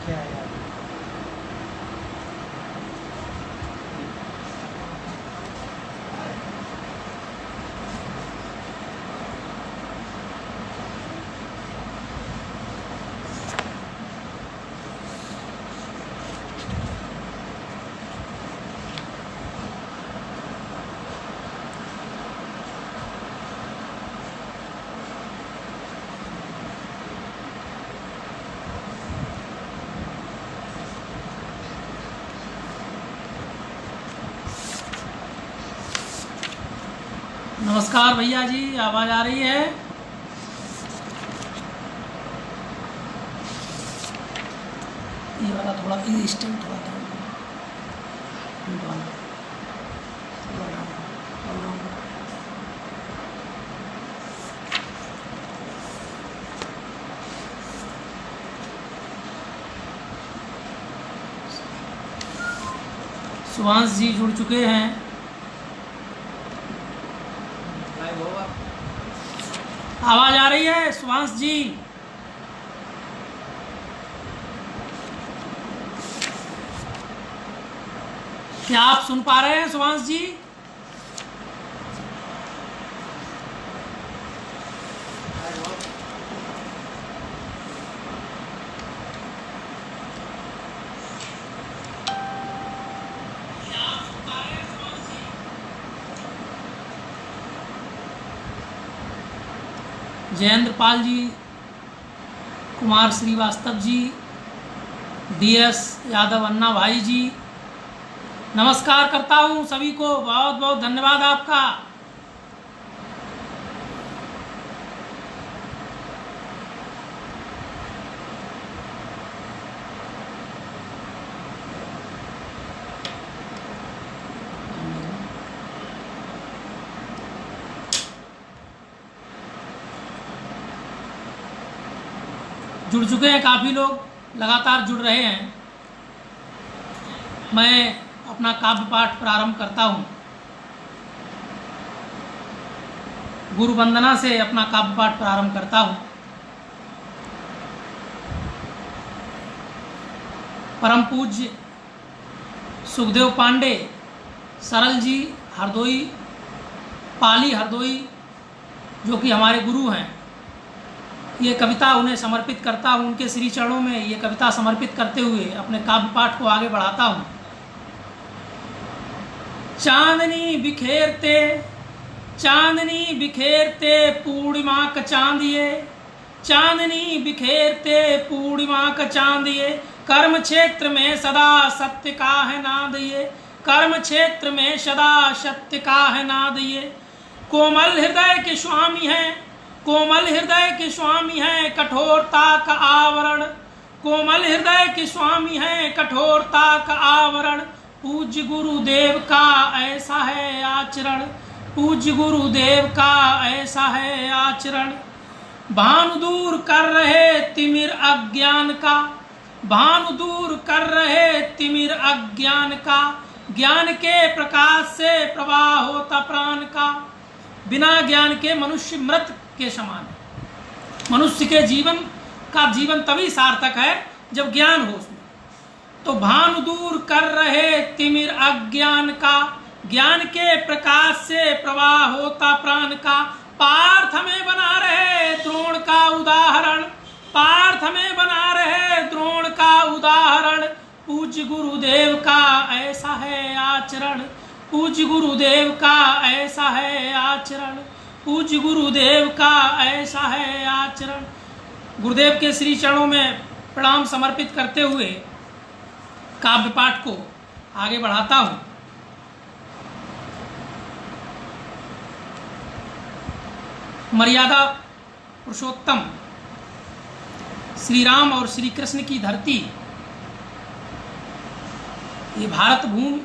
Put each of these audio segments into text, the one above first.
क्या है यार। नमस्कार भैया जी, आवाज़ आ रही है? ये वाला थोड़ा स्टैंड थोड़ा डाउन वाला थोड़ा डाउन। सुभाष जी जुड़ चुके हैं। आवाज आ रही है सुभाष जी? क्या आप सुन पा रहे हैं सुभाष जी? जयेंद्र पाल जी, कुमार श्रीवास्तव जी, DS यादव अन्ना भाई जी, नमस्कार करता हूं सभी को। बहुत बहुत धन्यवाद आपका। जुड़ चुके हैं काफ़ी लोग, लगातार जुड़ रहे हैं। मैं अपना काव्य पाठ प्रारंभ करता हूं। गुरु वंदना से अपना काव्य पाठ प्रारंभ करता हूं। परम पूज्य सुखदेव पांडे सरल जी हरदोई, पाली हरदोई, जो कि हमारे गुरु हैं, ये कविता उन्हें समर्पित करता हूँ। उनके श्री चरणों में ये कविता समर्पित करते हुए अपने काव्य पाठ को आगे बढ़ाता हूँ। चांदनी बिखेरते पूर्णिमा का चांदिए, चांदनी बिखेरते पूर्णिमा का चांदिए, कर्म क्षेत्र में सदा सत्य का है नाद ये, कर्म क्षेत्र में सदा सत्य का है नाद ये। कोमल हृदय के स्वामी हैं, कोमल हृदय के स्वामी हैं कठोरता का आवरण, कोमल हृदय के स्वामी हैं कठोरता का आवरण। पूज्य गुरुदेव का ऐसा है आचरण, पूज्य गुरुदेव का ऐसा है आचरण। भानु दूर कर रहे तिमिर अज्ञान का, भानु दूर कर रहे तिमिर अज्ञान का, ज्ञान के प्रकाश से प्रवाह होता प्राण का। बिना ज्ञान के मनुष्य मृत के समान है। मनुष्य के जीवन का जीवन तभी सार्थक है जब ज्ञान हो उसमें। तो भानु दूर कर रहे तिमिर अज्ञान का, ज्ञान के प्रकाश से प्रवाह होता प्राण का। पार्थ में बना रहे द्रोण का उदाहरण, पार्थ में बना रहे द्रोण का उदाहरण। पूज्य गुरुदेव का ऐसा है आचरण, पूज्य गुरुदेव का ऐसा है आचरण, पूज्य गुरुदेव का ऐसा है आचरण। गुरुदेव के श्री चरणों में प्रणाम समर्पित करते हुए काव्य पाठ को आगे बढ़ाता हूं। मर्यादा पुरुषोत्तम श्री राम और श्री कृष्ण की धरती, ये भारत भूमि,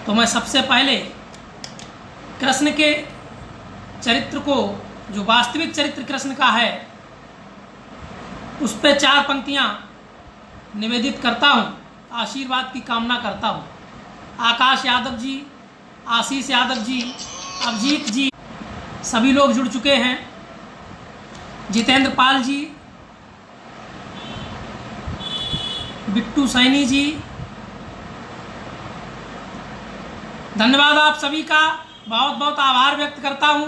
तो मैं सबसे पहले कृष्ण के चरित्र को, जो वास्तविक चरित्र कृष्ण का है, उस पे 4 पंक्तियां निवेदित करता हूं, आशीर्वाद की कामना करता हूं। आकाश यादव जी, आशीष यादव जी, अभिजीत जी, सभी लोग जुड़ चुके हैं। जितेंद्र पाल जी, बिट्टू सैनी जी, धन्यवाद आप सभी का, बहुत बहुत आभार व्यक्त करता हूँ।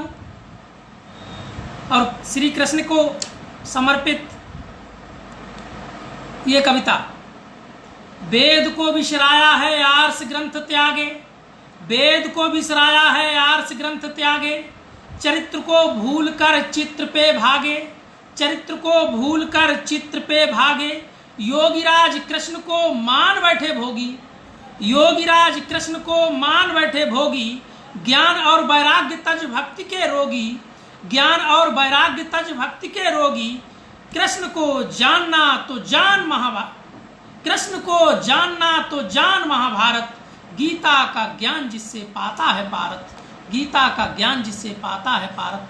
और श्री कृष्ण को समर्पित ये कविता। वेद को बिसराया है आर्ष ग्रंथ त्यागे, वेद को बिसराया है आर्ष ग्रंथ त्यागे, चरित्र को भूल कर चित्र पे भागे, चरित्र को भूल कर चित्र पे भागे, योगीराज कृष्ण को मान बैठे भोगी, योगीराज कृष्ण को मान बैठे भोगी, ज्ञान और वैराग्य तज भक्ति के रोगी, ज्ञान और वैराग्य तज भक्ति के रोगी, कृष्ण को जानना तो जान महाभारत, कृष्ण को जानना तो जान महाभारत, गीता का ज्ञान जिससे पाता है पारत, गीता का ज्ञान जिससे पाता है पारत।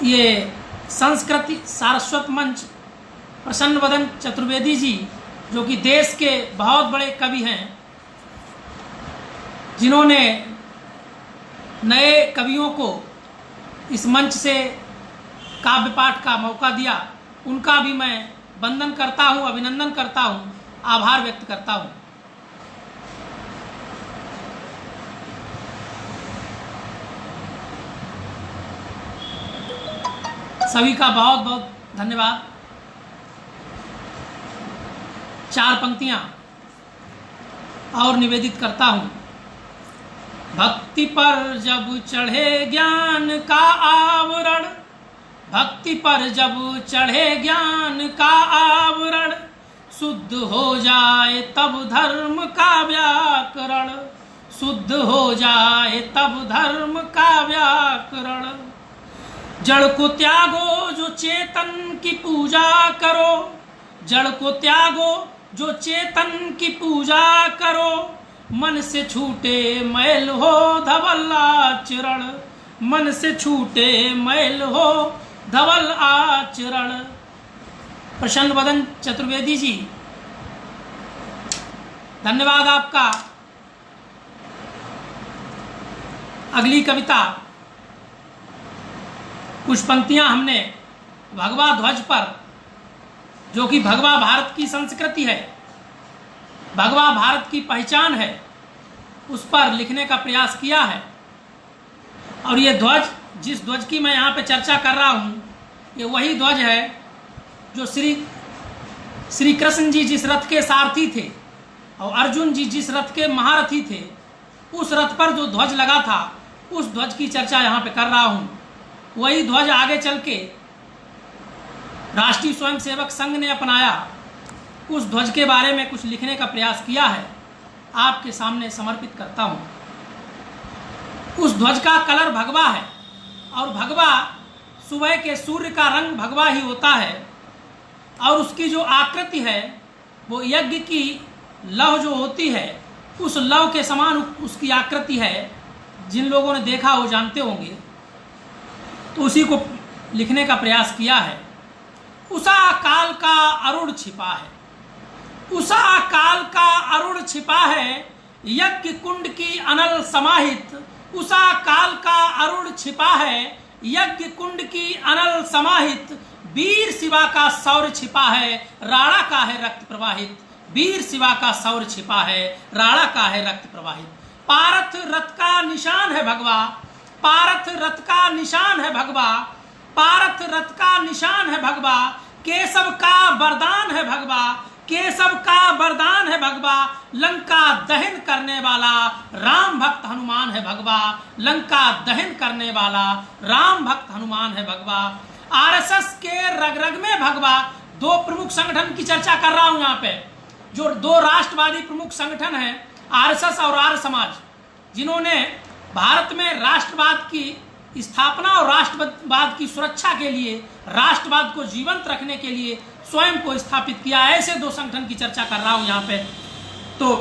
ये संस्कृति सारस्वत मंच प्रसन्न वदन चतुर्वेदी जी, जो कि देश के बहुत बड़े कवि हैं, जिन्होंने नए कवियों को इस मंच से काव्य पाठ का मौका दिया, उनका भी मैं वंदन करता हूँ, अभिनंदन करता हूँ, आभार व्यक्त करता हूँ। सभी का बहुत बहुत धन्यवाद। 4 पंक्तियां और निवेदित करता हूं। भक्ति पर जब चढ़े ज्ञान का आवरण, भक्ति पर जब चढ़े ज्ञान का आवरण, शुद्ध हो जाए तब धर्म का व्याकरण, शुद्ध हो जाए तब धर्म का व्याकरण। जड़ को त्यागो जो चेतन की पूजा करो, जड़ को त्यागो जो चेतन की पूजा करो, मन से छूटे मैल हो धवल आचरण, मन से छूटे मैल हो धवल आचरण। प्रसन्न वदन चतुर्वेदी जी, धन्यवाद आपका। अगली कविता, कुछ पंक्तियां हमने भगवा ध्वज पर, जो कि भगवा भारत की संस्कृति है, भगवा भारत की पहचान है, उस पर लिखने का प्रयास किया है। और ये ध्वज, जिस ध्वज की मैं यहाँ पे चर्चा कर रहा हूँ, ये वही ध्वज है जो श्री कृष्ण जी जिस रथ के सारथी थे और अर्जुन जी जिस रथ के महारथी थे, उस रथ पर जो ध्वज लगा था, उस ध्वज की चर्चा यहाँ पे कर रहा हूँ। वही ध्वज आगे चल के राष्ट्रीय स्वयंसेवक संघ ने अपनाया, उस ध्वज के बारे में कुछ लिखने का प्रयास किया है, आपके सामने समर्पित करता हूँ। उस ध्वज का कलर भगवा है, और भगवा सुबह के सूर्य का रंग भगवा ही होता है, और उसकी जो आकृति है वो यज्ञ की लौ जो होती है, उस लौ के समान उसकी आकृति है। जिन लोगों ने देखा वो जानते होंगे, तो उसी को लिखने का प्रयास किया है। उषा काल का अरुण छिपा है, उषा काल का अरुण छिपा है, यज्ञ कुंड की अनल समाहित, उषा काल का अरुण छिपा है, यज्ञ कुंड की अनल समाहित, वीर शिवा का सौर छिपा है, राणा का है रक्त प्रवाहित, वीर शिवा का सौर छिपा है, राणा का है रक्त प्रवाहित। पारथ रथ का निशान है भगवा, पारथ रथ का निशान है भगवा, पारथ रथ का निशान है भगवा, केशव का वरदान है भगवा, केशव का वरदान है भगवा, लंका दहन करने वाला राम भक्त हनुमान है भगवा, लंका दहन करने वाला राम भक्त हनुमान है भगवा। आरएसएस के रग रग में भगवा, 2 प्रमुख संगठन की चर्चा कर रहा हूं यहाँ पे, जो 2 राष्ट्रवादी प्रमुख संगठन हैं, आरएसएस और आर्य समाज, जिन्होंने भारत में राष्ट्रवाद की स्थापना और राष्ट्रवाद की सुरक्षा के लिए, राष्ट्रवाद को जीवंत रखने के लिए स्वयं को स्थापित किया। ऐसे 2 संगठन की चर्चा कर रहा हूं यहाँ पे। तो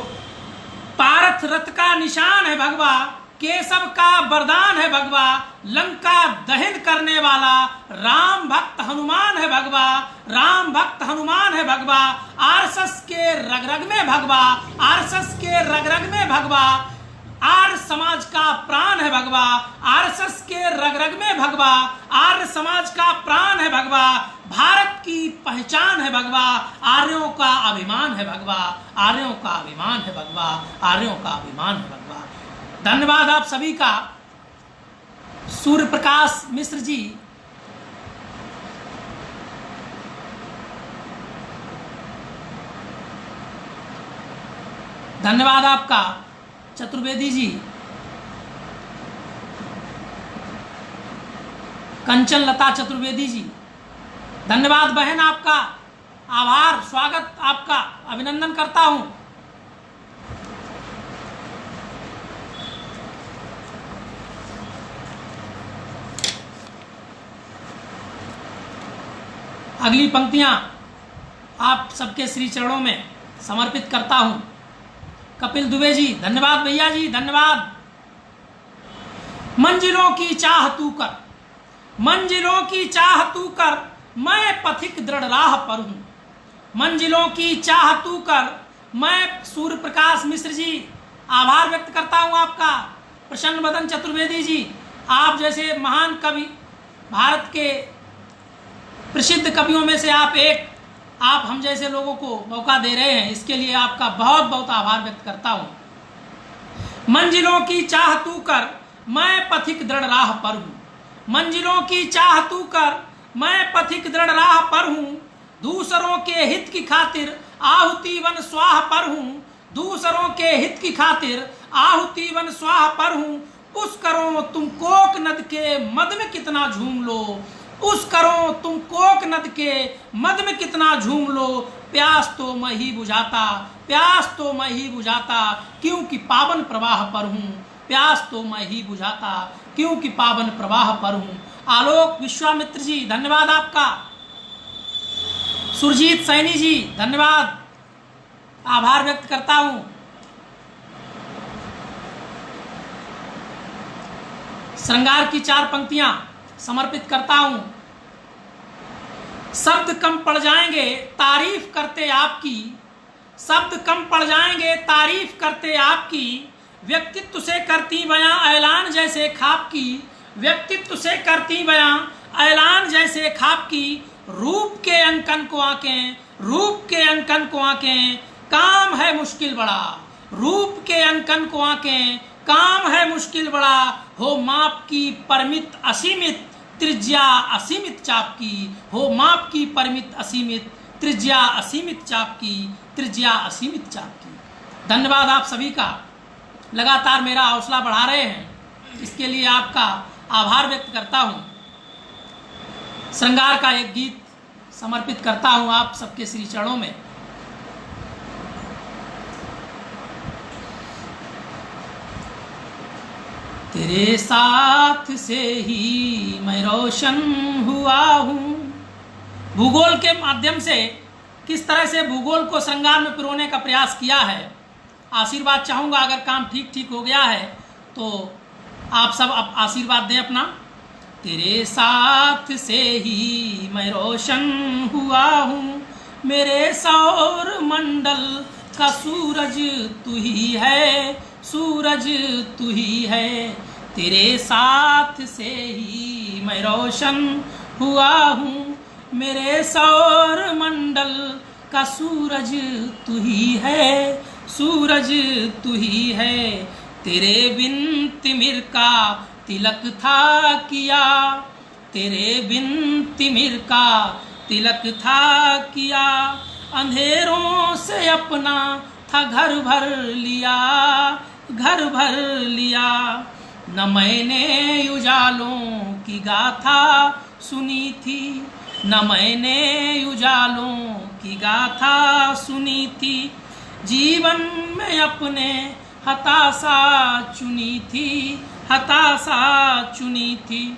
पारथ रथ का निशान है भगवा, केशव का वरदान है भगवा, लंका दहन करने वाला राम भक्त हनुमान है भगवा, राम भक्त हनुमान है भगवा। आरएसएस के रग रग में भगवा, आरएसएस के रग रग में भगवा, आर्य समाज का प्राण है भगवा, आरएसएस के रग रग में भगवा, आर्य समाज का प्राण है भगवा, भारत की पहचान है भगवा, आर्यों का अभिमान है भगवा, आर्यों का अभिमान है भगवा, आर्यों का अभिमान है भगवा। धन्यवाद आप सभी का। सूर्य प्रकाश मिश्र जी, धन्यवाद आपका। चतुर्वेदी जी, कंचन लता चतुर्वेदी जी, धन्यवाद बहन आपका, आभार, स्वागत आपका, अभिनंदन करता हूं। अगली पंक्तियां आप सबके श्री चरणों में समर्पित करता हूं। कपिल दुबे जी, धन्यवाद भैया जी, धन्यवाद। मंजिलों की चाह तू कर, मंजिलों की चाह तू कर, मैं पथिक दृढ़ राह पर हूं। मंजिलों की चाह तू कर, मैं सूर्य प्रकाश मिश्र जी, आभार व्यक्त करता हूं आपका। प्रसन्न बदन चतुर्वेदी जी, आप जैसे महान कवि, भारत के प्रसिद्ध कवियों में से आप एक, आप हम जैसे लोगों को मौका दे रहे हैं, इसके लिए आपका बहुत बहुत आभार व्यक्त करता हूं। मंजिलों की चाह तू कर, मैं पथिक दृढ़ राह पर हूं। मंजिलों की चाह तू कर, मैं पथिक दृढ़ राह पर हूं। दूसरों के हित की खातिर आहुति वन स्वाह पर हूं। दूसरों के हित की खातिर आहुति वन स्वाह पर हूं। उस करो तुम कोक नद के मद में कितना झूम लो, उस करो तुम कोक नद के मद में कितना झूम लो। प्यास तो मैं ही बुझाता, प्यास तो मैं ही बुझाता, क्योंकि पावन प्रवाह पर हूँ। प्यास तो मैं ही बुझाता, क्योंकि पावन प्रवाह पर हूँ। आलोक विश्वामित्र जी, धन्यवाद आपका। सुरजीत सैनी जी, धन्यवाद, आभार व्यक्त करता हूँ। श्रृंगार की 4 पंक्तियां समर्पित करता हूं। शब्द कम पड़ जाएंगे तारीफ करते आपकी, शब्द कम पड़ जाएंगे तारीफ करते आपकी। व्यक्तित्व से करती बयां ऐलान जैसे खाप की, व्यक्तित्व से करती बयां ऐलान जैसे खाप की। रूप के अंकन को आंकें, रूप के अंकन को आंकें, काम है मुश्किल बड़ा। रूप के अंकन को आंकें, काम है मुश्किल बड़ा। हो माप की परिमित असीमित, त्रिज्या असीमित चाप की। हो माप की परिमित असीमित, त्रिज्या असीमित चाप की, त्रिज्या असीमित चाप की। धन्यवाद आप सभी का, लगातार मेरा हौसला बढ़ा रहे हैं, इसके लिए आपका आभार व्यक्त करता हूँ। श्रृंगार का एक गीत समर्पित करता हूँ आप सबके श्री चरणों में। तेरे साथ से ही मैं रोशन हुआ हूँ। भूगोल के माध्यम से किस तरह से भूगोल को श्रृंगार में पिरोने का प्रयास किया है, आशीर्वाद चाहूँगा। अगर काम ठीक ठीक हो गया है तो आप सब आशीर्वाद दें अपना। तेरे साथ से ही मैं रोशन हुआ हूँ, मेरे सौर मंडल का सूरज तू ही है, सूरज तू ही है। तेरे साथ से ही मैं रोशन हुआ हूँ, मेरे सौर मंडल का सूरज तू ही है, सूरज तू ही है। तेरे बिन तिमिर का तिलक था किया, तेरे बिन तिमिर का तिलक था किया। अंधेरों से अपना था घर भर लिया, घर भर लिया। न मैंने उजालों की गाथा सुनी थी, न मैंने उजालों की गाथा सुनी थी। जीवन में अपने हताशा चुनी थी, हताशा चुनी थी।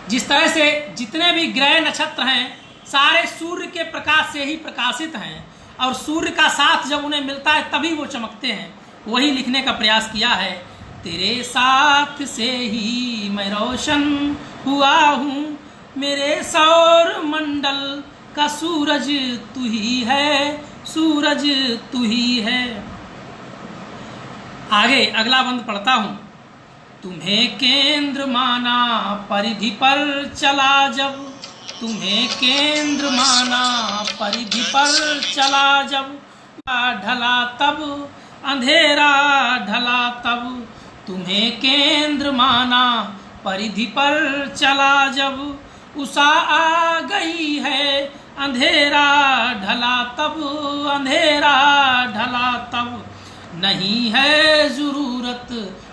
जिस तरह से जितने भी ग्रह नक्षत्र हैं सारे सूर्य के प्रकाश से ही प्रकाशित हैं, और सूर्य का साथ जब उन्हें मिलता है तभी वो चमकते हैं, वही लिखने का प्रयास किया है। तेरे साथ से ही मैं रोशन हुआ हूँ, मेरे सौर मंडल का सूरज तू ही है, सूरज तू ही है। आगे अगला बंद पढ़ता हूं। तुम्हें केंद्र माना परिधि पर चला जब, तुम्हें केंद्र माना परिधि पर चला जब, ढला तब अंधेरा ढला तब, तुम्हें केंद्र माना परिधि पर चला जब, उषा आ गई है अंधेरा ढला तब, अंधेरा ढला तब, नहीं है जरूरत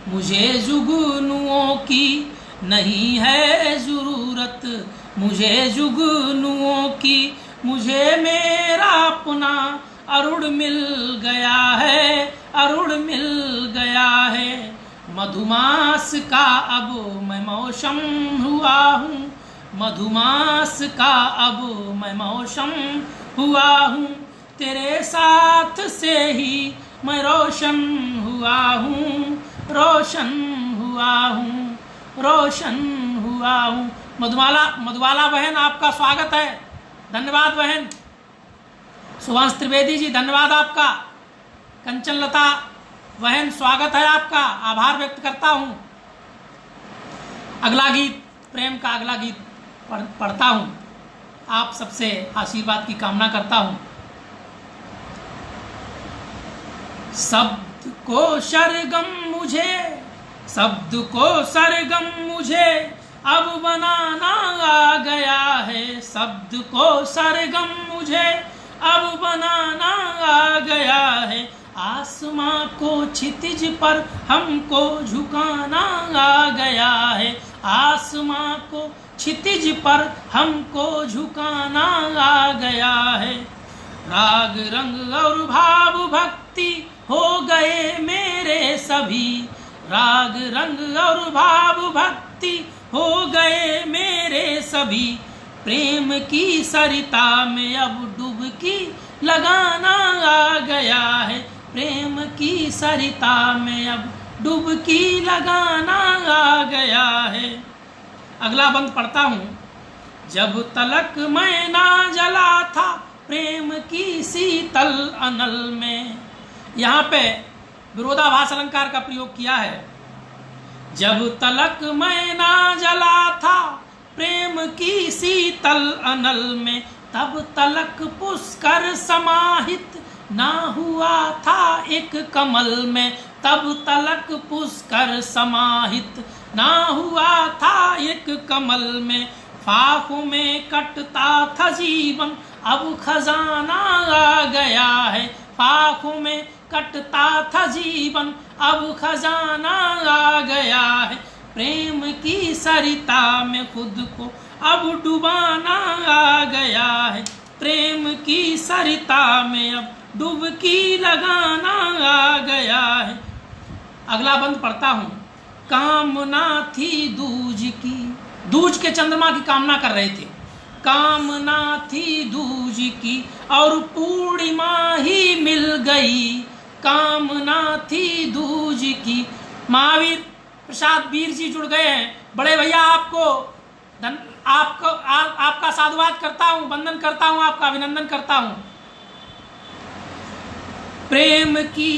मुझे जुगनुओं की, नहीं है जरूरत मुझे जुगनुओं की, मुझे मेरा अपना अरुण मिल गया है, अरुण मिल गया है, मधुमास का अब मैं मौसम हुआ हूँ, मधुमास का अब मैं मौसम हुआ हूँ, तेरे साथ से ही मैं रोशन हुआ हूँ, रोशन हुआ हूँ, रोशन हुआ हूँ। मधुबाला बहन आपका स्वागत है, धन्यवाद बहन। सुभाष त्रिवेदी जी धन्यवाद आपका। कंचन लता बहन स्वागत है आपका, आभार व्यक्त करता हूँ। अगला गीत, प्रेम का अगला गीत पढ़ता हूँ, आप सबसे आशीर्वाद की कामना करता हूँ। शब्द को सरगम मुझे, शब्द को सरगम मुझे अब बनाना आ गया है, शब्द को सरगम मुझे अब बनाना आ गया है, आसमां को क्षितिज पर हमको झुकाना आ गया है, आसमां को क्षितिज पर हमको झुकाना आ गया है, राग रंग और भाव भक्ति हो गए मेरे सभी, राग रंग और भाव भक्ति हो गए मेरे सभी, प्रेम की सरिता में अब डुबकी लगाना आ गया है, प्रेम की सरिता में अब डुबकी लगाना आ गया है। अगला बंद पढ़ता हूँ। जब तलक मैं ना जला था प्रेम की शीतल अनल में, यहाँ पे विरोधाभास अलंकार का प्रयोग किया है। जब तलक मैं ना जला था प्रेम की शीतल अनल में, तब तलक पुष्कर समाहित ना हुआ था एक कमल में, तब तलक पुष्कर समाहित ना हुआ था एक कमल में, फाखों में कटता था जीवन अब खजाना आ गया है, फाखों में कटता था जीवन अब खजाना आ गया है, प्रेम की सरिता में खुद को अब डुबाना आ गया है, प्रेम की सरिता में अब डुबकी लगाना आ गया है। अगला बंद पढ़ता हूँ। कामना थी दूज की, दूज के चंद्रमा की कामना कर रहे थे, कामना थी दूज की और पूर्णिमा ही मिल गई, कामना थी दूज की। महावीर प्रसाद वीर जी जुड़ गए हैं, बड़े भैया आपका साधुवाद करता हूँ, वंदन करता हूँ, आपका अभिनंदन करता हूँ। प्रेम की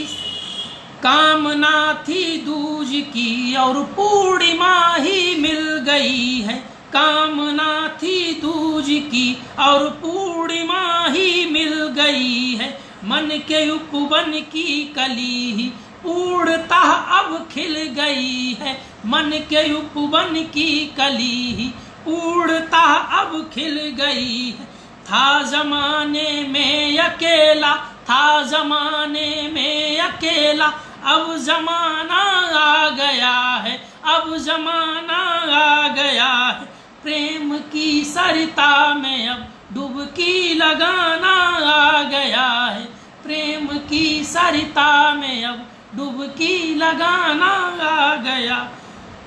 कामना थी दूज की और पूर्णिमा ही मिल गई है, कामना थी दूज की और पूर्णिमा ही मिल गई है, मन के उपवन की कली ही पूर्णतः अब खिल गई है, मन के उपवन की कली ही पूर्णतः अब खिल गई है। था जमाने में अकेला, था जमाने में अकेला, अब जमाना आ गया है, अब जमाना आ गया है, प्रेम की सरिता में अब डुबकी लगाना आ गया है, प्रेम की सरिता में अब डुबकी लगाना आ गया।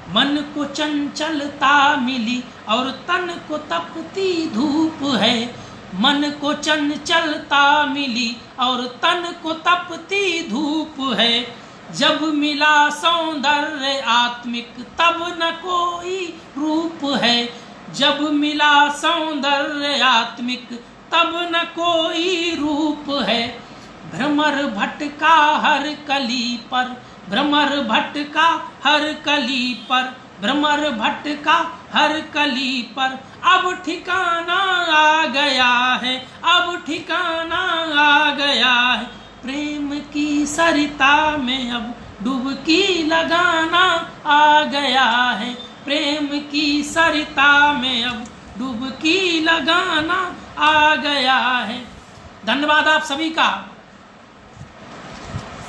मन को चंचलता मिली और तन को तपती धूप है, मन को चंचलता मिली और तन को तपती धूप है, जब मिला सौंदर्य आत्मिक तब न कोई रूप है, जब मिला सौंदर्य आत्मिक तब न कोई रूप है, भ्रमर भटका हर कली पर भ्रमर भट्ट का हर कली पर, भ्रमर भट्ट का हर कली पर अब ठिकाना आ गया है, अब ठिकाना आ गया है। प्रेम की सरिता में अब डुबकी लगाना आ गया है, प्रेम की सरिता में अब डुबकी लगाना आ गया है। धन्यवाद आप सभी का।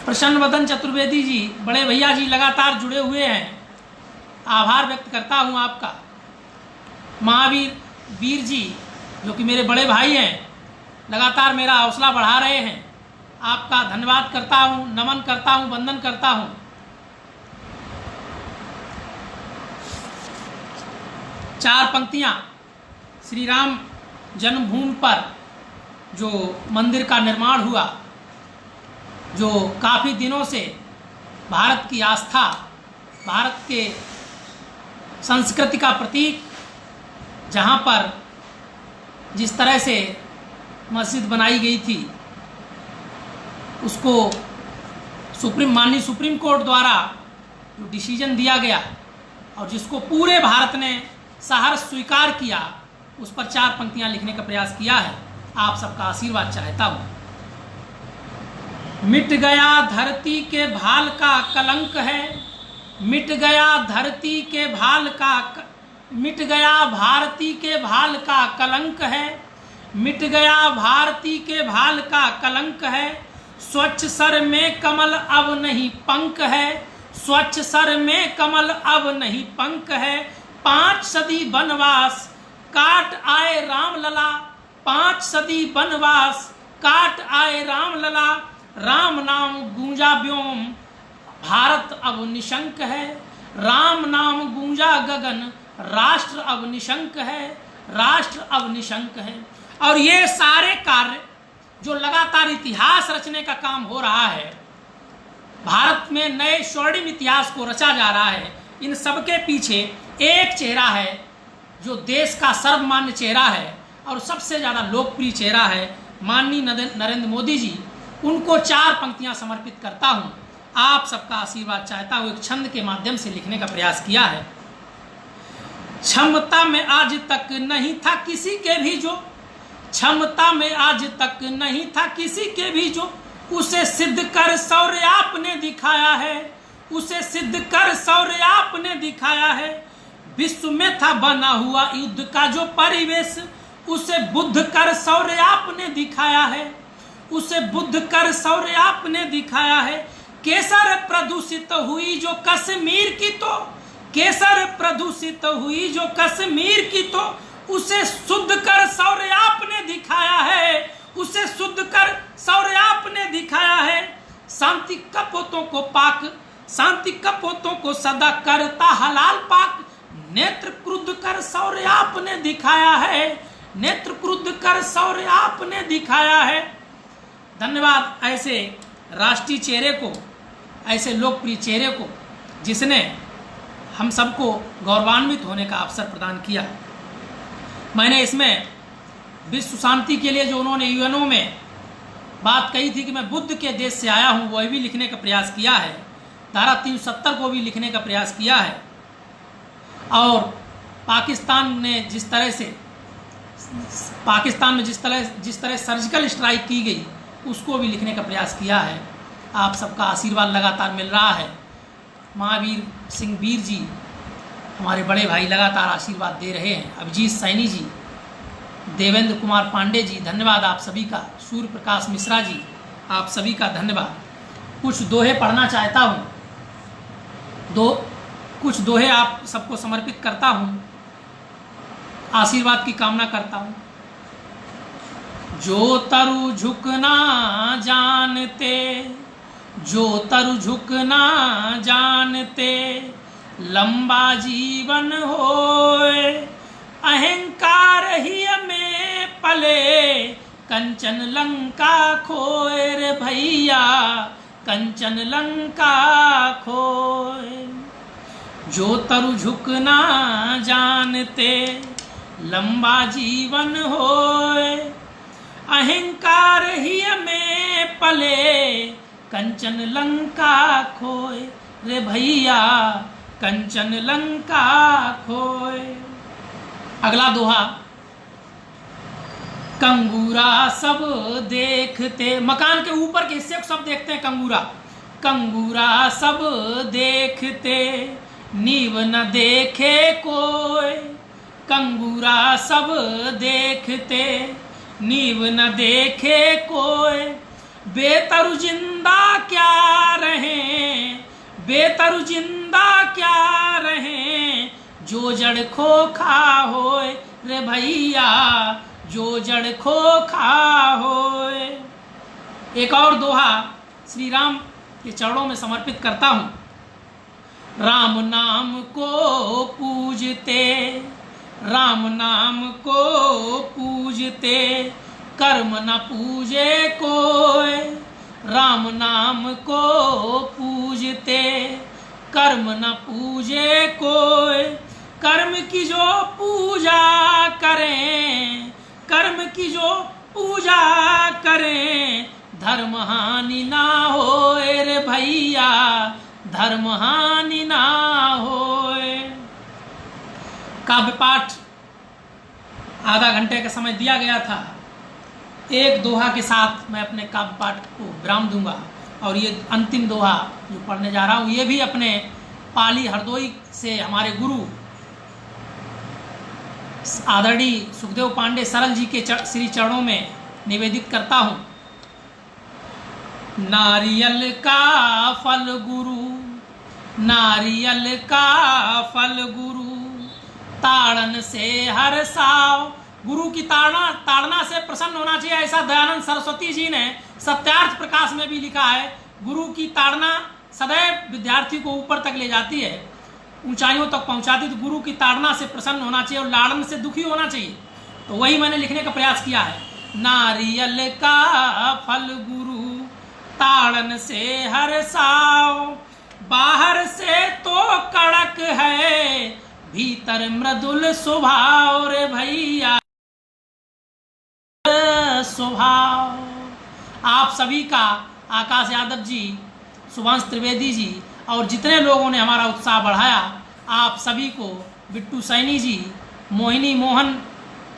प्रसन्न वदन चतुर्वेदी जी, बड़े भैया जी लगातार जुड़े हुए हैं, आभार व्यक्त करता हूं आपका। महावीर वीर जी जो कि मेरे बड़े भाई हैं, लगातार मेरा हौसला बढ़ा रहे हैं, आपका धन्यवाद करता हूं, नमन करता हूं, वंदन करता हूं। चार पंक्तियां श्री राम जन्मभूमि पर जो मंदिर का निर्माण हुआ, जो काफ़ी दिनों से भारत की आस्था, भारत के संस्कृति का प्रतीक, जहाँ पर जिस तरह से मस्जिद बनाई गई थी उसको माननीय सुप्रीम कोर्ट द्वारा जो डिसीजन दिया गया और जिसको पूरे भारत ने सहर्ष स्वीकार किया, उस पर चार पंक्तियां लिखने का प्रयास किया है। आप सबका आशीर्वाद चाहता हूँ। मिट गया धरती के भाल का कलंक है, मिट गया धरती के भाल का, मिट गया भारती के भाल का कलंक है, मिट गया भारती के भाल का कलंक है। स्वच्छ सर में कमल अब नहीं पंख है, स्वच्छ सर में कमल अब नहीं पंख है। 5 सदी वनवास काट आए राम लला, 5 सदी वनवास काट आए राम लला। राम नाम गूंजा व्योम भारत अब निशंक है, राम नाम गूंजा गगन राष्ट्र अब निशंक है, राष्ट्र अब निशंक है। और ये सारे कार्य जो लगातार इतिहास रचने का काम हो रहा है, भारत में नए स्वर्णिम इतिहास को रचा जा रहा है, इन सबके पीछे एक चेहरा है जो देश का सर्वमान्य चेहरा है और सबसे ज़्यादा लोकप्रिय चेहरा है, माननीय नरेंद्र मोदी जी। उनको 4 पंक्तियां समर्पित करता हूं। आप सबका आशीर्वाद चाहता हूं। एक छंद के माध्यम से लिखने का प्रयास किया है। क्षमता में आज तक नहीं था किसी के भी जो, क्षमता में आज तक नहीं था किसी के भी जो, उसे सिद्ध कर शौर्य आपने दिखाया है, उसे सिद्ध कर शौर्य आपने दिखाया है। विश्व में था बना हुआ युद्ध का जो परिवेश, उसे बुद्ध कर शौर्य आपने दिखाया है, उसे बुद्ध कर शौर्य आपने दिखाया है। केसर प्रदूषित हुई जो कश्मीर की तो, केसर प्रदूषित हुई जो कश्मीर की तो, उसे शुद्ध कर शौर्य आपने दिखाया है, उसे शुद्ध कर शौर्य आपने दिखाया है। शांति कपोतों को पाक, शांति कपोतों को सदा करता हलाल पाक, नेत्र क्रुद्ध कर शौर्य आपने दिखाया है, नेत्र क्रुद्ध कर शौर्य आपने दिखाया है। धन्यवाद ऐसे राष्ट्रीय चेहरे को, ऐसे लोकप्रिय चेहरे को, जिसने हम सबको गौरवान्वित होने का अवसर प्रदान किया। मैंने इसमें विश्व शांति के लिए जो उन्होंने यूएनओ में बात कही थी कि मैं बुद्ध के देश से आया हूं, वह भी लिखने का प्रयास किया है। धारा 370 को भी लिखने का प्रयास किया है। और पाकिस्तान ने जिस तरह से, पाकिस्तान में जिस तरह सर्जिकल स्ट्राइक की गई, उसको भी लिखने का प्रयास किया है। आप सबका आशीर्वाद लगातार मिल रहा है। महावीर सिंह वीर जी हमारे बड़े भाई लगातार आशीर्वाद दे रहे हैं। अभिजीत सैनी जी, देवेंद्र कुमार पांडे जी, धन्यवाद आप सभी का। सूर्य प्रकाश मिश्रा जी, आप सभी का धन्यवाद। कुछ दोहे पढ़ना चाहता हूँ, कुछ दोहे आप सबको समर्पित करता हूँ, आशीर्वाद की कामना करता हूँ। जो तरु झुकना जानते, जो तरु झुकना जानते, लंबा जीवन होए। अहंकार ही में पले, कंचन लंका खोए रे भैया, कंचन लंका खोए। जो तरु झुकना जानते, लंबा जीवन होए। अहंकार ही में पले, कंचन लंका खोए रे भैया, कंचन लंका खोए। अगला दोहा, कंगूरा सब देखते, मकान के ऊपर के हिस्से को सब देखते हैं कंगूरा, कंगूरा सब देखते नींव न देखे कोई, कंगूरा सब देखते नींव न देखे कोई। बेतरु जिंदा क्या रहे, बेतरु जिंदा क्या रहे, जो जड़ खोखा होए रे भैया, जो जड़ खोखा होए। एक और दोहा श्री राम के चरणों में समर्पित करता हूँ। राम नाम को पूजते, राम नाम को पूजते कर्म न पूजे कोई, राम नाम को पूजते कर्म न पूजे कोई। कर्म की जो पूजा करें, कर्म की जो पूजा करें, धर्म हानि ना होए रे भैया, धर्म हानि ना होए। काव्य पाठ आधा घंटे का समय दिया गया था। एक दोहा के साथ मैं अपने काव्य पाठ को विराम दूंगा, और ये अंतिम दोहा जो पढ़ने जा रहा हूँ ये भी अपने पाली हरदोई से हमारे गुरु आदरणीय सुखदेव पांडे सरल जी के श्री चरणों में निवेदित करता हूँ। नारियल का फल गुरु, नारियल का फल गुरु, ताड़न से हर साव। गुरु की ताड़ना से प्रसन्न होना चाहिए, ऐसा दयानंद सरस्वती जी ने सत्यार्थ प्रकाश में भी लिखा है। गुरु की ताड़ना सदैव विद्यार्थी को ऊपर तक ले जाती है, ऊंचाइयों तक पहुंचाती। तो गुरु की ताड़ना से प्रसन्न होना चाहिए और लाड़न से दुखी होना चाहिए। तो वही मैंने लिखने का प्रयास किया है। नारियल का फल गुरु, ताड़न से हर साव, बाहर से तो कड़क है, भीतर मृदुल स्वभाव रे भैया, स्वभाव। आप सभी का आकाश यादव जी, सुभाष त्रिवेदी जी और जितने लोगों ने हमारा उत्साह बढ़ाया, आप सभी को, बिट्टू सैनी जी, मोहिनी मोहन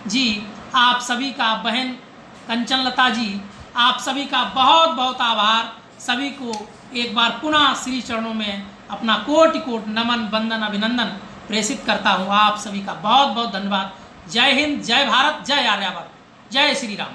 जी, आप सभी का, बहन कंचन लता जी, आप सभी का बहुत बहुत आभार। सभी को एक बार पुनः श्री चरणों में अपना कोटि कोटि नमन वंदन अभिनंदन प्रेषित करता हूँ। आप सभी का बहुत बहुत धन्यवाद। जय हिंद, जय भारत, जय आर्यावर्त, जय श्री राम।